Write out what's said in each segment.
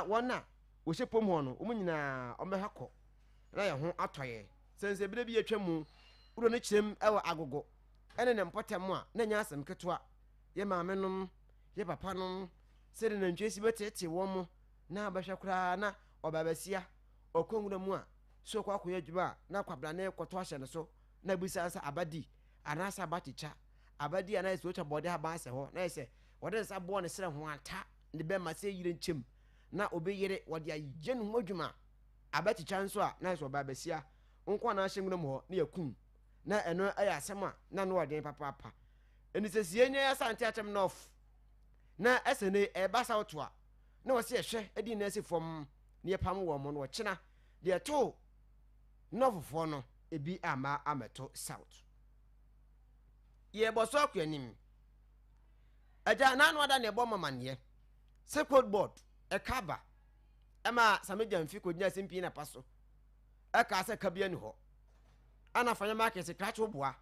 na wona wo hye pom ho no wo nyina omehakọ na ye ho atoye sense bire bi atwa mu uro no kyerem ewo agogo ene ne mpotem a na nya asem ketwa ye maamenom ye papanom sede na ntwesi betete wo mo na abahwe kura na obabasia okonwura mu a so kwa koye adwuma na kwabra na ekoto ahye ne so na bisa asa abadi anasa baticha abadi ana eso cha bode haba ase ho na ese wode nsa bo ne sere ho ata ne be ma se yire nchem na obeyire wode aye no adwuma abaticha nso a na eso obabasia nkwa na ahye nwura mu ho na yakum na eno aya asem a na no wode papa eni sesie nya ya sante atem na off na ese ne eba sauto a na wose ehwe edi na ese fom ne pam wo mo no chena de to nofofo no ebi ama ameto south ye boso akwanim aja na no ada ne bo mamane se code board e cover ema sameja mfi kodnya simpi na paso e ka se kabia ni ho ana fanya market se kracho boa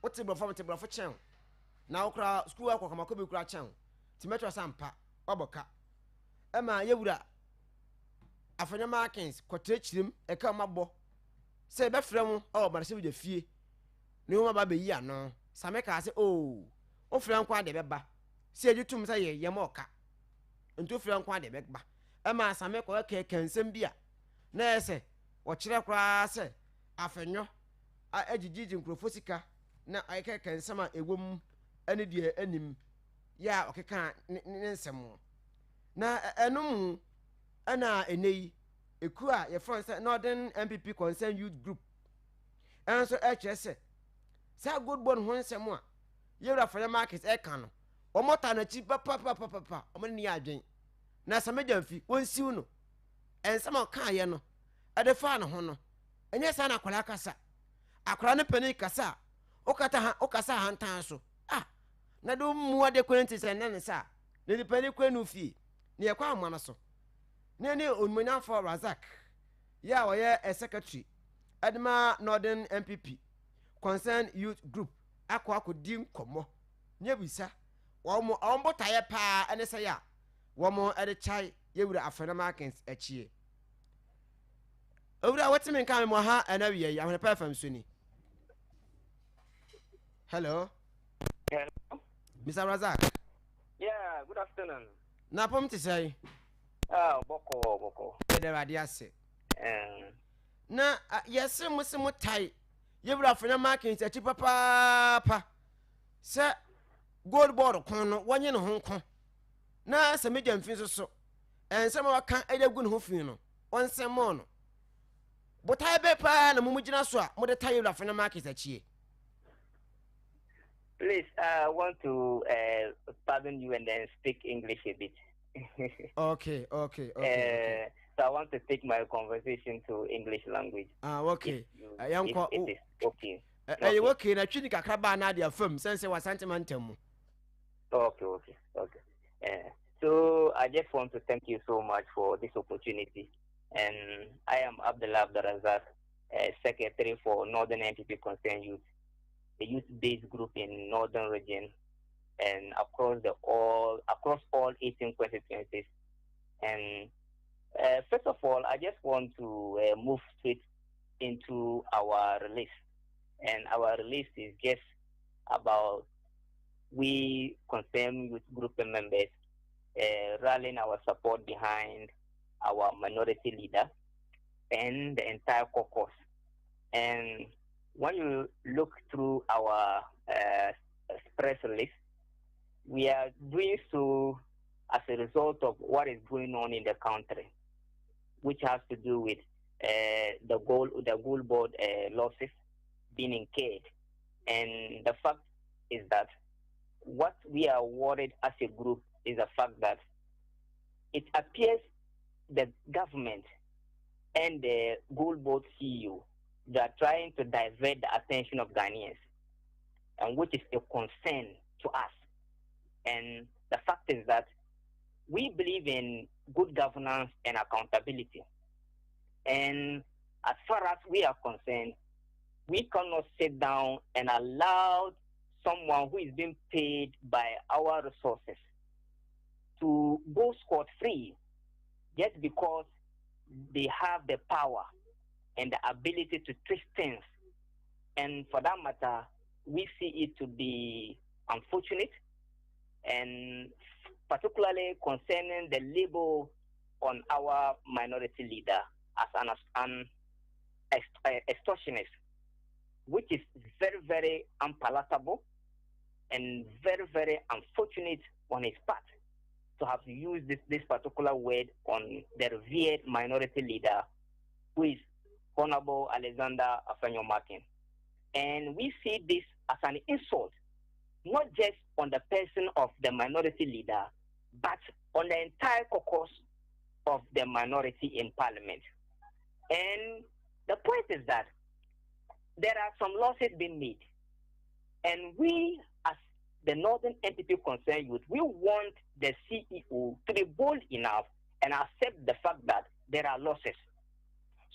wote brofo chen na okra school akwa kama ko be kura chen timetro sampa oboka ema yewura afanya markets kotre chirim e ka mabo se be frem o bare se be fie ni ho ba be yi ano same ka se o frem kwa de be ba se agitum se ye moka nto frem kwa de be ba ema same ko ka kansem bia na ese wo kire kra se afenyo a agigigi nkrofo sika na ayeka kansem a ewom ane die anim ya okeka ne nsem na enum ana enei eku a ye front say Northern MPP Concern Youth Group enso HS say good born ho nsem a yewra fanya market e kan no omota na chi papa omo ni adwen na sameja mfi wonsiw no ensem o kan ye no ade fa no ho no enye sa na kwala kasa akwara ne pani kasa okasa hantan so na do mu ade kwenti se ne sa ne di pani kwenu fi ne yakwa amana so ne onmunya for Razak ya woye a secretary adma Northern MPP Concern Youth Group akodi nkomo nya bisa wo ombotaye pa ene se ya wo mo ede chai yewura afena markets achie owura wetime kan mo ha anawiye ya Ahwenepa FM suni. Hello. Hello. Mr. Razak. Yeah, good afternoon. Na pom ti say. Boko. Ede radi ase. Na yesi musimo tai. Yewura afena markets achi papa. Se gold board kon no wonye ne ho kon. Na se meja mfin so. Ensem waka edagu ne ho fin no. Onsem mo no. Botai be pa na mumugina so a mo de tai yewura afena markets achie. Please, I want to pardon you and then speak English a bit. Okay. So I want to take my conversation to English language. Okay. It is okay. You okay? Na twini kakra ba na dia fam sense wa sentimental. Okay. So I just want to thank you so much for this opportunity. And I am Abdullah Abdurazak, Secretary for Northern MPP Concern Youth, the youth-based group in Northern region and across all 18 constituencies. And first of all, I just want to move straight into our release. And our release is just about we Concern Youth Group members rallying our support behind our minority leader and the entire caucus. And when you look through our press release, we are doing so as a result of what is going on in the country, which has to do with the gold board losses being incurred. And the fact is that what we are worried as a group is the fact that it appears the government and the gold board CEO, they are trying to divert the attention of Ghanaians, and which is a concern to us. And the fact is that we believe in good governance and accountability. And as far as we are concerned, we cannot sit down and allow someone who is being paid by our resources to go scot-free just because they have the power and the ability to twist things. And for that matter, we see it to be unfortunate, and particularly concerning the label on our minority leader as an extortionist, which is very, very unpalatable and very, very unfortunate on his part to have used this particular word on the revered minority leader, who is Honorable Alexander Ahwenepa. And we see this as an insult, not just on the person of the minority leader, but on the entire caucus of the minority in parliament. And the point is that there are some losses being made. And we, as the Northern Entity Concerned Youth, we want the CEO to be bold enough and accept the fact that there are losses.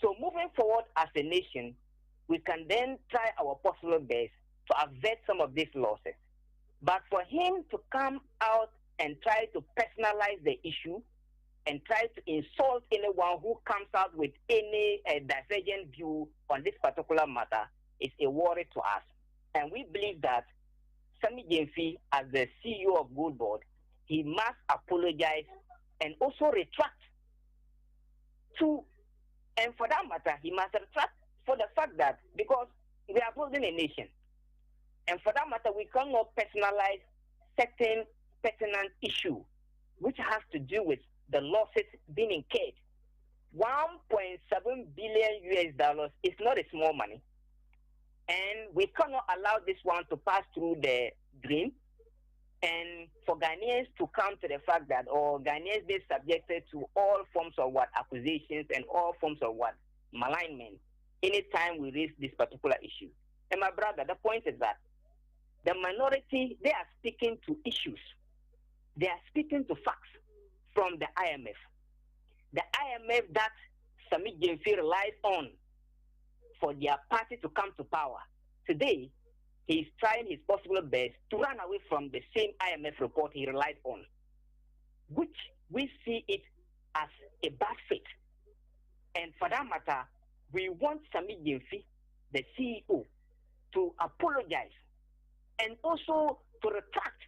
So moving forward as a nation, we can then try our possible best to avert some of these losses. But for him to come out and try to personalize the issue and try to insult anyone who comes out with any divergent view on this particular matter is a worry to us. And we believe that Sammy Gyamfi, as the CEO of Gold Board, he must apologize and also retract and for that matter, he must retract for the fact that because we are building a nation, and for that matter, we cannot personalize certain pertinent issue, which has to do with the losses being incurred. $1.7 billion US is not a small money, and we cannot allow this one to pass through the drain. And for Ghanaians to come to the fact that Ghanaians be subjected to all forms of accusations and all forms of malignment anytime we raise this particular issue. And my brother, the point is that the minority, they are speaking to issues. They are speaking to facts from the IMF. The IMF that Sammy Gyamfi relies on for their party to come to power. Today, he is trying his possible best to run away from the same IMF report he relied on, which we see it as a bad fit. And for that matter, we want Sammy Gyamfi, the CEO, to apologize and also to retract,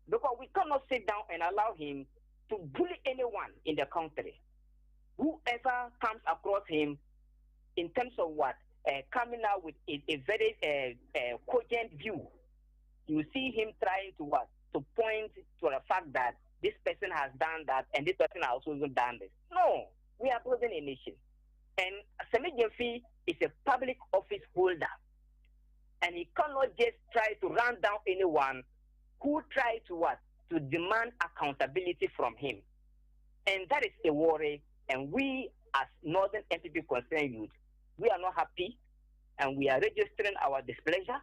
because we cannot sit down and allow him to bully anyone in the country. Whoever comes across him in terms of coming out with a very cogent view, you see him trying to point to the fact that this person has done that and this person has also done this. No, we are building a nation. And Sammy Gyamfi is a public office holder, and he cannot just try to run down anyone who tries to demand accountability from him. And that is a worry, and we as Northern Entity Concerned Youth, we are not happy, and we are registering our displeasure,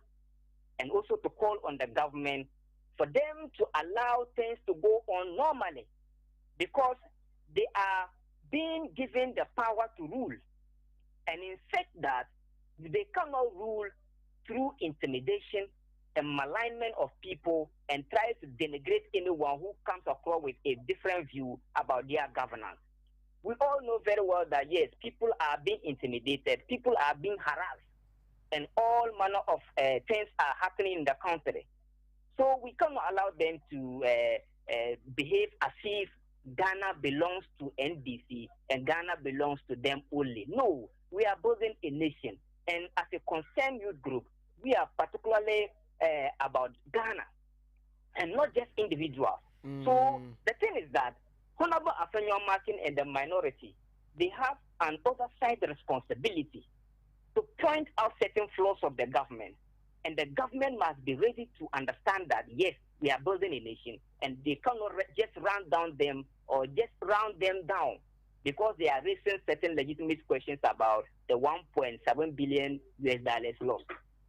and also to call on the government for them to allow things to go on normally, because they are being given the power to rule. And in fact that they cannot rule through intimidation and malignment of people and try to denigrate anyone who comes across with a different view about their governance. We all know very well that, yes, people are being intimidated, people are being harassed, and all manner of things are happening in the country. So we cannot allow them to behave as if Ghana belongs to NDC and Ghana belongs to them only. No, we are building a nation. And as a concerned youth group, we are particularly about Ghana and not just individuals. So the thing is that Honorable Ahwenepa and the minority, they have an oversight responsibility to point out certain flaws of the government. And the government must be ready to understand that, yes, we are building a nation, and they cannot just run down them or just round them down because they are raising certain legitimate questions about the $1.7 billion US loss,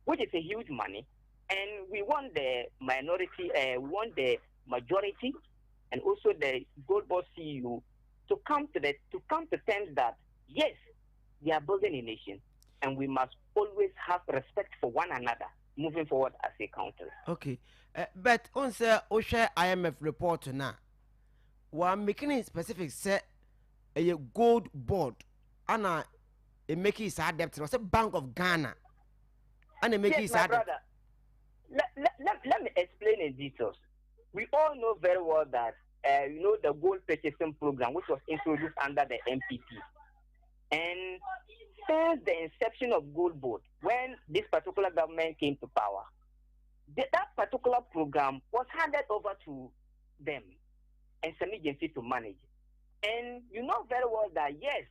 which is a huge money. And we want the minority, we want the majority, and also the Gold Board CEO to come to terms that, yes, we are building a nation, and we must always have respect for one another moving forward as a country. Okay. But on say OSHA IMF report now, one making it specific say a gold board ana e make it debt no say Bank of Ghana and make it brother. Let me explain in details. We all know very well that the gold purchasing program, which was introduced under the MPP, and since the inception of gold board, when this particular government came to power, that particular program was handed over to them and some agency to manage. And you know very well that yes,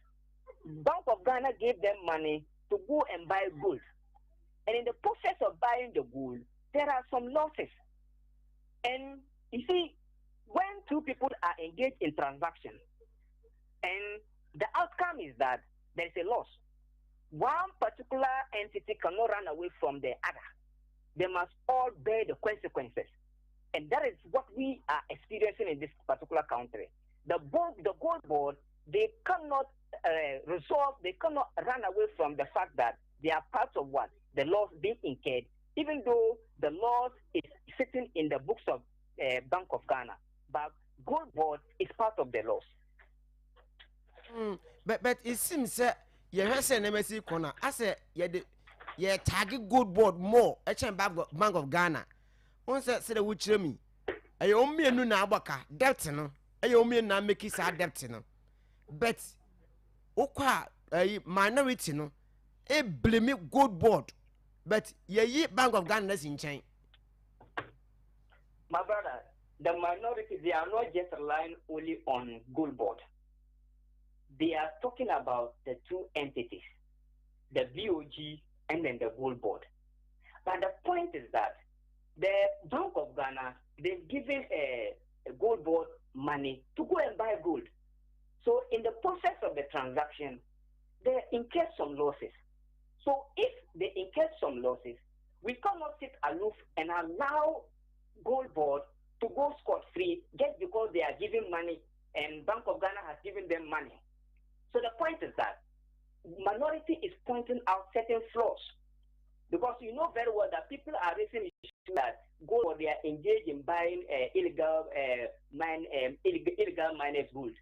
Bank of Ghana gave them money to go and buy gold. And in the process of buying the gold, there are some losses. And you see, when two people are engaged in transactions, and the outcome is that there is a loss, one particular entity cannot run away from the other. They must all bear the consequences. And that is what we are experiencing in this particular country. The gold board, they cannot resolve, they cannot run away from the fact that they are part of what? The loss being incurred, even though the loss is sitting in the books of Bank of Ghana. But gold board is part of the loss. But it seems that you have said MSC corner. I said you target gold board more. Bank of Ghana. Once I said which me, I owe me a new nabaka debt no. I owe me na make it debt no. But okwa minority no. A blame gold board. But ye Bank of Ghana is in chain. My brother, the minority, they are not just relying only on gold board. They are talking about the two entities, the BOG and then the gold board. But the point is that the Bank of Ghana, they've given a gold board money to go and buy gold. So in the process of the transaction, they incur some losses. So if they incur some losses, we cannot sit aloof and allow gold board to go scot-free just because they are giving money and Bank of Ghana has given them money. So the point is that minority is pointing out certain flaws, because you know very well that people are raising issues that gold, they are engaged in buying illegal miners gold.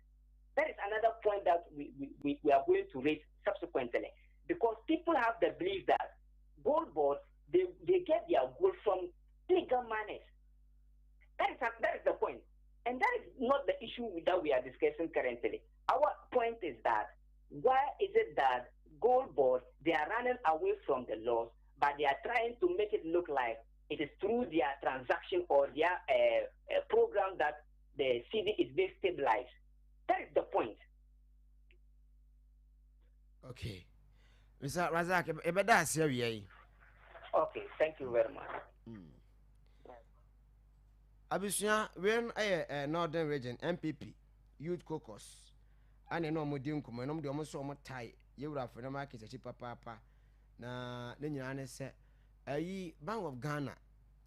That is another point that we are going to raise subsequently, because people have the belief that gold board, they get their gold from illegal miners. That is the point. And that is not the issue that we are discussing currently. Our point is that why is it that gold board, they are running away from the laws, but they are trying to make it look like it is through their transaction or their program that the city is being stabilized. That is the point. Okay. Mr. Razak, okay, thank you very much. Abusua, when I Northern Region MPP Youth Caucus, and no more dim come, no more so much tie. You would have for the market a papa. Na then you answer a Bank of Ghana,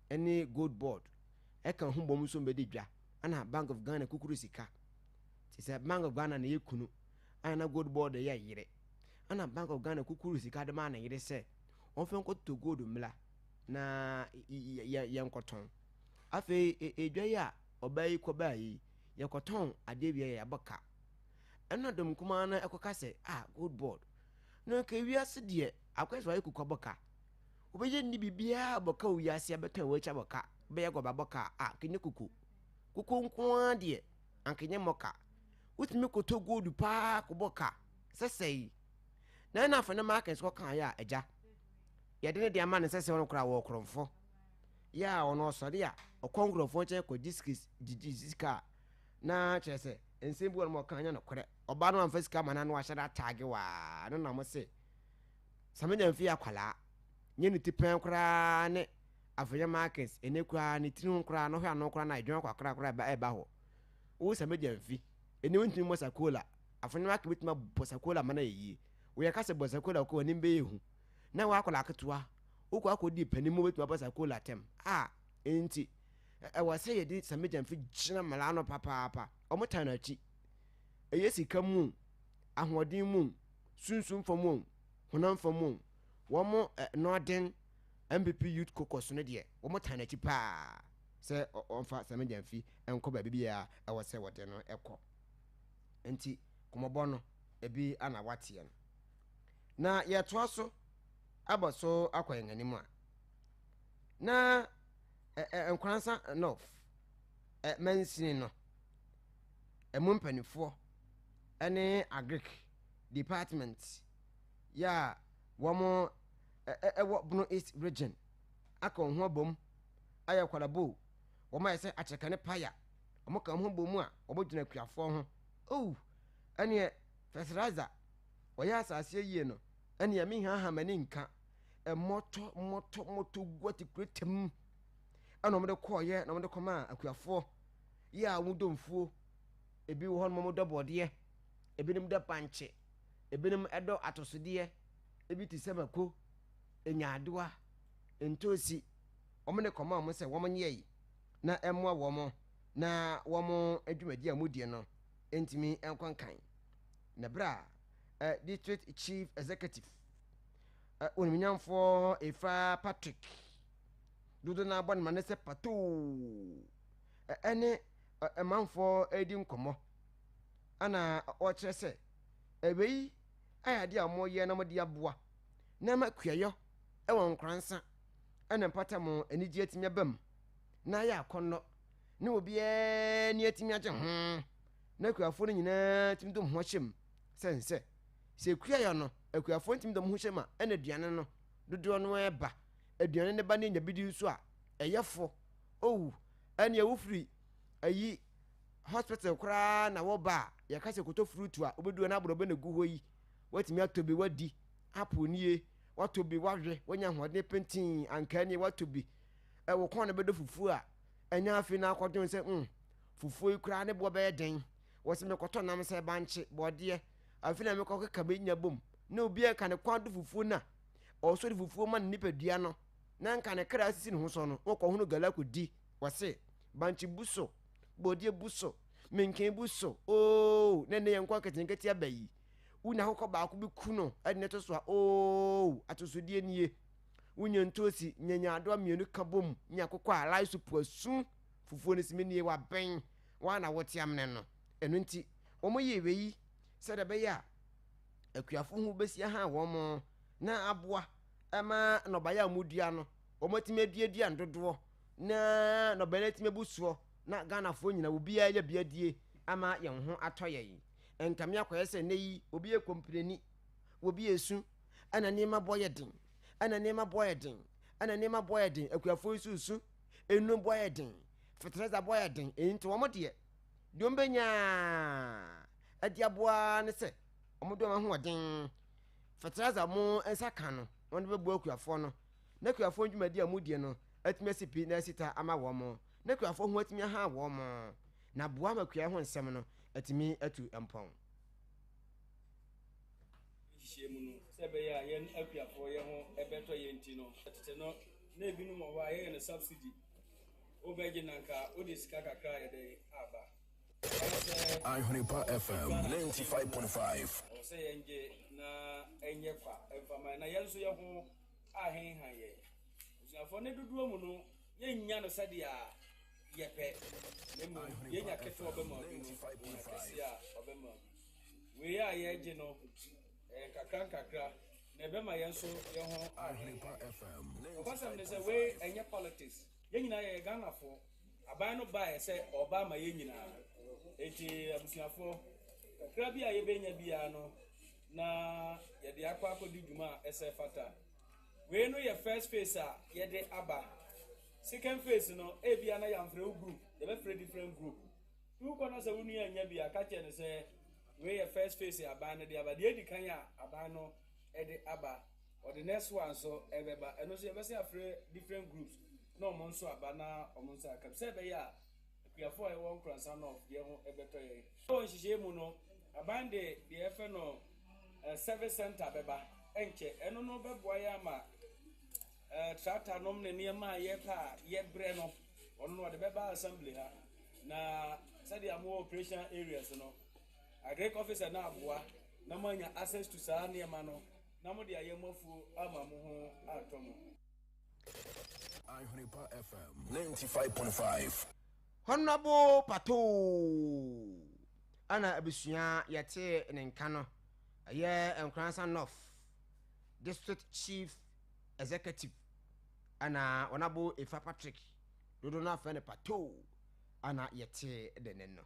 any good board. I can humble somebody, and a Bank of Ghana kukurusika. It's a Bank of Ghana na kunu, and a good board a year. And a Bank of Ghana kukurusika the man, and say, often got to go to Mla na young cotton. Afe edwaya obai kobai ye koton adebia ya baka eno dom kuma na ekoka se good board no ka wiase de akwese wa ekuko baka obeye ni bibia baka wiase abetan wacha baka be go baka kenye kuku nko de ankenye moka utimi koto gold pa ko baka sesei na afa na market ko kan ya eja ye de ne de ama ne sesei won kra wo kromfo ya ono sori a okongrofo che ko diska na chese ensembu won mo kanya no kore oba no amfa sika mana no ahye da tag wa no na mo se samenya mfi akwala nye ni tipen kra ne afanya markets ene kra ne tinu kra no hwa no kra na edwon kwakra ba ho wo samenya mfi ene wontimi mo sakola afanya market bitima bosakola mana yi wo ya kase bosakola ko ni mbe yehu na wa akwala ketua ukwa akodi panimu wetu abasa kola tem enti wase yedi sameja mfi gina malano papa omutan achi eyesika mu ahoden mu sunsun fomu honam fomu womo Northern MPP Youth Caucus no de womutan achi pa se onfa sameja mfi enko ba bibia wase wote no ekọ enti komobɔ no ebi ana wateɛ no na yɛtoa so abɔ so akɔ yɛn anim a na nkransa north mansini no emu mpanifoɔ ɛne agric department ya wɔn ɛwɔ Bono East region aka wɔn ho abom ayɛ kwalabo wɔn ayɛ sɛ akyɛkane paya wɔn ka wɔn ho bom a wɔn gyina kuafoɔ ho ɛneɛ fertilizer wɔyɛ asase yie no ɛneɛ mi hahamani nka mmɔtɔ guati kuretem ɛna wɔn de kɔɔyɛ na wɔn de kɔma akuafoɔ yɛ a wɔn domfuo ebi wɔ hɔ no wɔn dɔ bɔdeɛ ebinom dɔ pankye ebinom ɛdɔ atosodeɛ ebi ti sɛ mako enyadoa ntosi wɔn de kɔma wɔn sɛ wɔn nyɛ yi na ɛmoa wɔn na wɔn adwumadi a wɔn die no ntumi nkɔnkan na bra district chief executive onimnyamfoɔ Efa Patrick dodo na abɔ ne ma ne sɛ patoo ɛne ɛmanfoɔ edi nkɔmɔ ana ɔkyerɛ sɛ ɛbɛyi ayade a wɔyɛ na wɔde aboa na ma kuayɔ ɛwɔ nkransa ɛna mpata mo anigye atumi abam na ayɛ akɔnnɔ na obiara ni atumi agye ho na kuafoɔ no nyinaa tumi dom ho hyɛm sɛ kuayɔ no akuafoɔ ntumi dom ho hyɛm a ɛna aduane no dodoɔ no ɛba aduane ne ba ne nya bidi so a ɛyɛ fo owu ɛne awufiri ayi hospital koraa na wɔba a yɛka sɛ koto fruit a wobɛduo no aborɔbɛ na gu hɔ yi watumi atɔ bi wadi apo nie watɔ bi wahwɛ wanya ahoɔden pentin ankaa nie watɔ bi ɛwɔ kɔn no bɛdɔ fufuo a ɛnya afei na akɔdwen sɛ fufuo yi koraa ne boɔ bɛyɛ den wɔsɛ mekɔtɔ nam sɛ bankye bɔdeɛ afei na mekɔ keka bɛnya bom na obiara ka ne kwan do fufuo na ɔsɔ de fufuo ma ne nipadua no na nka ne kra asisi ne ho so no wɔkɔ ho no gala kɔdi wɔse bankye bu so bɔdeɛ bu so menken bu so ne ne yɛnkɔ ketenkete aba yi wonya hokɔ baako bi ku no ɛde ne to so a atosodie nie wonya ntosi nyanyadoa mmienu ka bom nya kokɔ a lai so puasu fufuo no simi nie wabɛn wana wote amne no ɛno nti wɔn yɛ weyi sɛ de bɛyɛ a akuafo ho bɛsi ha wɔn na aboa ɛma nɔbaya a mudua no wɔn atimi aduadua ndodoɔ na nɔbaya atimi abusoɔ na Ghanafoɔ nyina obiara yɛ biadie ama yɛn ho atɔ yɛn enkamia kɔyɛ sɛ ne yi obi yɛ kompleni obi yɛ su ana nneɛma bɔyɛ den ana nneɛma bɔyɛ den ana nneɛma bɔyɛ den akuafo susu enu bɔyɛ den fertilizer bɔyɛ den enti wɔn deɛ dɔm benya adi aboa ne sɛ wɔn dɔm ho ɔden fertilizer mo nsa kan no wɔn de bɛbɔ akuafo no na akuafo dwumadi a mu die no atumi asipi na asita ama wɔn na akuafo ho atumi ha wɔn na boa ma akua ho nsɛm no atumi atu mpɔn hyiemu no sɛ bɛyɛ a yɛn akuafoɔ yɛn ho ɛbɛtɔ yɛn ti no tete no na ebinom wɔ hɔ a yɛyɛ no subsidy wobɛgye nanka wode sika kakra yɛde aba Ahwenepa FM 95.5 sɛ yɛngye na ɛnyɛ kwa ɛmfama na yɛn nso yɛ ho ahenhan yɛ abusuafoɔ ne dodoɔ mu no yɛnnya no sɛdeɛ a yɛpɛ na mmom yɛnya ketewa ɔbɛma bi no kɛse a ɔbɛma bi wei a yɛgye no nkakra na ɛbɛma yɛn nso yɛn ho Ahwenepa FM ɔbɛsɛm ne sɛ wei ɛnyɛ politics yɛn nyinaa yɛ Ghanafoɔ aban no baeɛ sɛ ɔba ma yɛn nyinaa eti abusuafoɔ kakra bi a yɛbɛnya biara no na yɛde akɔdi dwuma a ɛsɛ fata wei no yɛ first phase a yɛde aba second phase no ebia na yɛmfrɛ group yɛbɛfrɛ different group tukɔ na sɛ wo nua anya bi aka kyɛ ne sɛ wei yɛ first phase aban no de aba deɛ edi kan a aban no ɛde aba ɔde next one so ɛbɛba ɛno nso yɛbɛsɛ afrɛ different groups na ɔmo nso aba na ɔmo nso aka sɛ ɛbɛyɛ a akuafoɔ a ɛwɔ nkransa no yɛn ho ɛbɛtɔ yɛn wɔn nhyehyɛ mu no aban de deɛ yɛfɛ no service center bɛba ɛnkyɛ ɛno no bɛboa yɛ ama tractor nom ne nneɛma a yɛpɛ a yɛbrɛ no ɔno no ɔde bɛba assembly ha na sɛdeɛ mo operation areas no agric officer na aboa na mo anya access to saa nneɛma no na mo de ayɛ mafuo ama mo ho atɔ mo Ahwenepa FM 95.5 Honorable Pato ana abusua yɛte ne nka no ɛyɛ Nkransa North District Chief Executive ana onabo Efa Patrick dodo na fa ne pato ana yɛte de ne no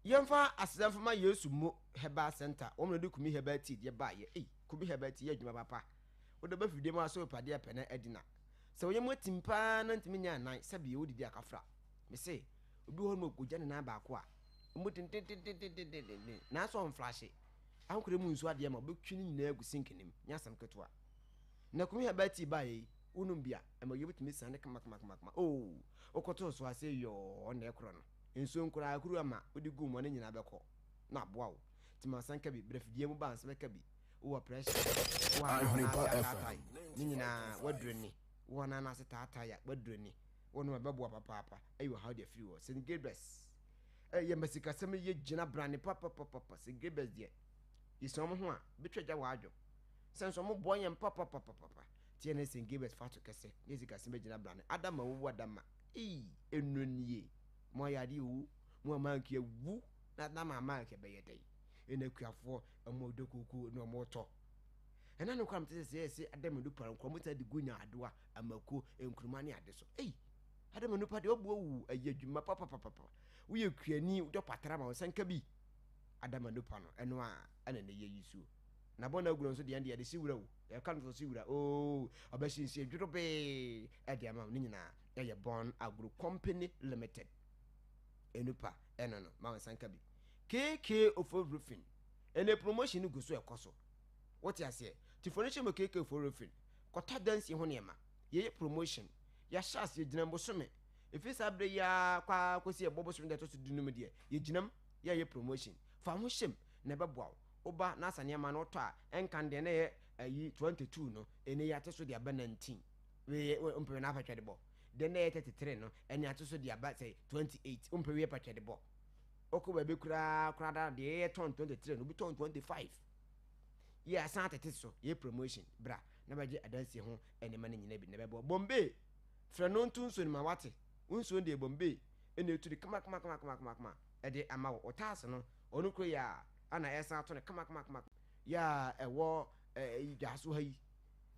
yɛmfa asedamfama Yesu mo Herbal Center wɔn de kumi herbal tea de ba ye kumi herbal tea adwuma papa wodo ba fidie mu aso pade apɛna adina sɛ woyɛ motimpa na ntimi nya nan sɛ bi wodidi akafra me se obi ho no kogya ne na ba ko a motin na so on flashe ankure mu nsu ade ma obetwi ni nyina agu sinkenim nya sam ketoa na kumi herbal tea ba ye unum bia e ma yebutimi sane kama oh okoto so ase yo na ekro no enso nkura akuru ama odi gu mo ne nyina bɛkɔ na aboa wo tima sanka bi brafidie mu ba anse bɛka bi wo pressure wo Ahwenepa FM ni nyina wadurani wo na na ase tata ya wadurani wo no bɛboa papa ayo how dey free wo St. Gabriel's ye masika sem ye gina brane papa St. Gabriel's de isom ho a betwaja wadwo senso mo boye papa tie na St. Gabriel's fatu kese ye sika sem gina brane adama wo adama enunnie mo yade wu mo amanke wu na mama ke beyedai ena kuafo amodo kuku no mo to ena no kwam tese se adam du par nko mo ta de gunya adoa amako enkuruma ne ade so adam no pa de obo wu ayadwuma papa wo ye kuani do patara ma sanka bi adam no pa no eno a ana ne ye yisu na bona guro so de ande de siwura wo e kan so siwura obashinsi adwuro be e de ama ni nyina ye Born Agro Company Limited enupa eno no ma sanka bi KK ofo roofing ene promotion go so ekoso what you say to furniture mo KK ofo roofing kota dance ho ne ma ye promotion ya shas ye ginam bosome efisa bre ya kwa kosi e bobosome de to so dunum de ye ginam ye promotion fa ho hyem na beboa oba na asane ma no to a enkan de na ye ayi 22 no ene ya teso de aba 19 we umpe na afatwa de bo de na 33 no ene ateso de aba say 28 umpe we patwa de bo okoba be kura da de ton 23 no bi ton 25 ye asan tete so ye promotion bra na baje adansi ho ene ma nyina bi na be bo bombe fra no ntun so ni ma wate unso de bombe ene eturi kama e de ama wo otas no onu kro ya ana esa to ne kama ya ewo idwaso hayi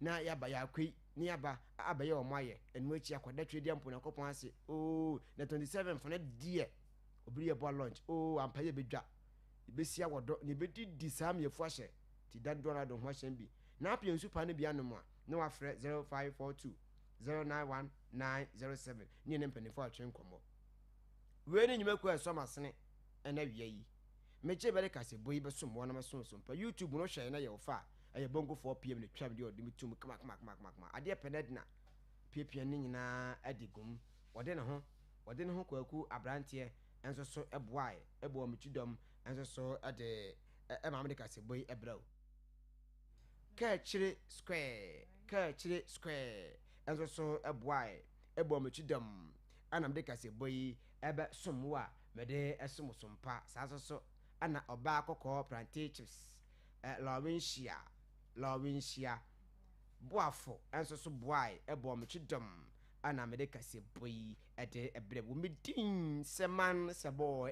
na ya ba ya kwei ni ya ba abaye o moaye enu achi akwada twedi ampo na kopon ase na 27 for na die obiri ebo lunch ampaye bedwa ibesia wodo ne bedidi sam yefu ahye ti daddo na do ho ahye bi na apia nsu pa ne bia no mo a na wa frɛ 0542 091907 ni ne mpanifo atwen komo we ne nyima ku eso masene na wia yi meche bere kasɛbɔ yi besom wona masom pa YouTube no hwɛ na ye wo fa aye bongo 4pm ne twam de odimi tum kama ade penedna pepia ne nyina adigum wode ne ho kwaku abrante enso so eboae ebo mitudom enso so ade mama de kasɛbɔ yi ebrao Kachire square enso so eboae ebo mitudom anam de kasɛbɔ yi ebe somwa mede esomsompa saa so ana oba akoko plantain chips lawinshia boafo enso so boai ebo mitudom ana mede kasɛbɔ yi ede ebrebo medin seman sebo